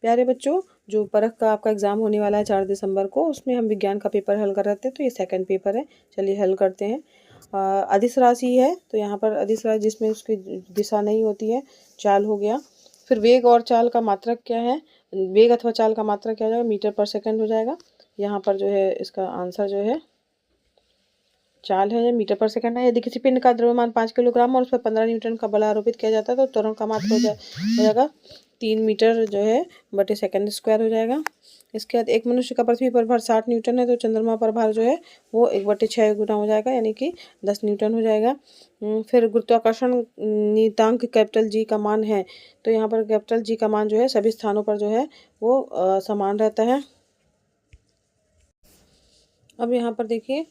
प्यारे बच्चों, जो परख का आपका एग्ज़ाम होने वाला है 4 दिसंबर को, उसमें हम विज्ञान का पेपर हल कर रहे थे, तो ये सेकंड पेपर है। चलिए हल करते हैं। अदिश राशि है, तो यहाँ पर अदिश राशि जिसमें उसकी दिशा नहीं होती है, चाल हो गया। फिर वेग और चाल का मात्रक क्या है, वेग अथवा चाल का मात्रक क्या हो जाएगा, मीटर पर सेकंड हो जाएगा। यहाँ पर जो है इसका आंसर जो है चाल है, मीटर पर सेकंड है। यदि किसी पिंड का द्रव्यमान 5 किलोग्राम और उस पर 15 न्यूटन का बल आरोपित किया जाता है तो त्वरण का मात्रक हो जाएगा 3 मीटर जो है बटे सेकंड स्क्वायर हो जाएगा। इसके बाद एक मनुष्य का पृथ्वी पर भार 60 न्यूटन है, तो चंद्रमा पर भार जो है वो 1/6 गुना हो जाएगा, यानी कि 10 न्यूटन हो जाएगा। फिर गुरुत्वाकर्षण नियतांक कैपिटल जी का मान है, तो यहाँ पर कैपिटल जी का मान जो है सभी स्थानों पर जो है वो समान रहता है। अब यहाँ पर देखिए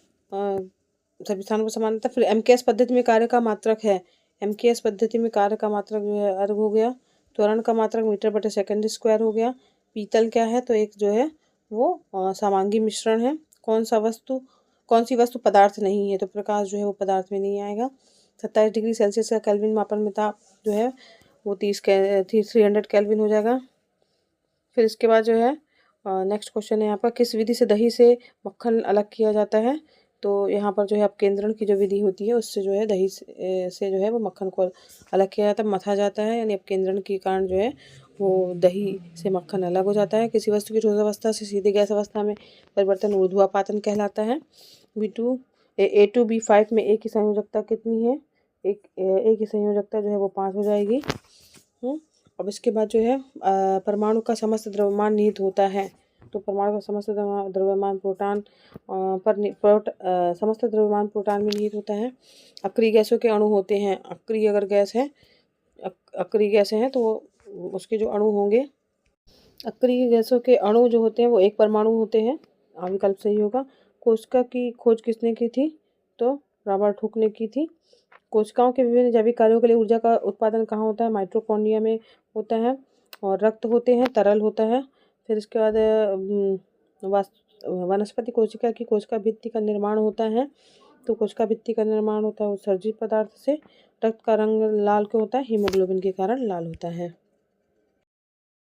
सभी स्थानों पर समान रहता है। फिर एमकेएस पद्धति में कार्य का मात्रक है, एमकेएस पद्धति में कार्य का मात्रक जो है अर्ग हो गया। त्वरण का मात्रक मीटर बटे सेकंड स्क्वायर हो गया। पीतल क्या है, तो एक जो है वो समांगी मिश्रण है। कौन सी वस्तु पदार्थ नहीं है, तो प्रकाश जो है वो पदार्थ में नहीं आएगा। 27 डिग्री सेल्सियस का केल्विन मापन में ताप जो है वो 300 केल्विन हो जाएगा। फिर इसके बाद जो है नेक्स्ट क्वेश्चन है यहाँ पर, किस विधि से दही से मक्खन अलग किया जाता है, तो यहाँ पर जो है अपकेंद्रण की जो विधि होती है उससे जो है दही से जो है वो मक्खन को अलग किया जाता है, मथा जाता है, यानी अपकेंद्रण के कारण जो है वो दही से मक्खन अलग हो जाता है। किसी वस्तु की ठोस अवस्था से सीधे गैस अवस्था में परिवर्तन ऊर्ध्वापातन कहलाता है। A2B5 में ए की संयोजकता कितनी है, ए की संयोजकता जो है वो 5 हो जाएगी। अब इसके बाद जो है परमाणु का समस्त द्रव्यमान निहित होता है, तो परमाणु का समस्त द्रव्यमान समस्त द्रव्यमान प्रोटॉन में निहित होता है। अक्रिय गैसों के अणु होते हैं, अक्रिय अगर गैस है, अक्रिय गैसें हैं तो उसके जो अणु होंगे, अक्रिय गैसों के अणु जो होते हैं वो एक परमाणु होते हैं। विकल्प सही होगा। कोशिका की खोज किसने की थी, तो रॉबर्ट हुक ने की थी। कोशिकाओं के विभिन्न जैविक कार्यों के लिए ऊर्जा का उत्पादन कहाँ होता है, माइटोकॉन्ड्रिया में होता है। और रक्त होते हैं, तरल होता है। फिर इसके बाद वनस्पति कोशिका की कोशिका भित्ति का निर्माण होता है, तो कोशिका भित्ति का निर्माण होता है उत्सर्जित पदार्थ से। रक्त का रंग लाल क्यों होता है, हीमोग्लोबिन के कारण लाल होता है।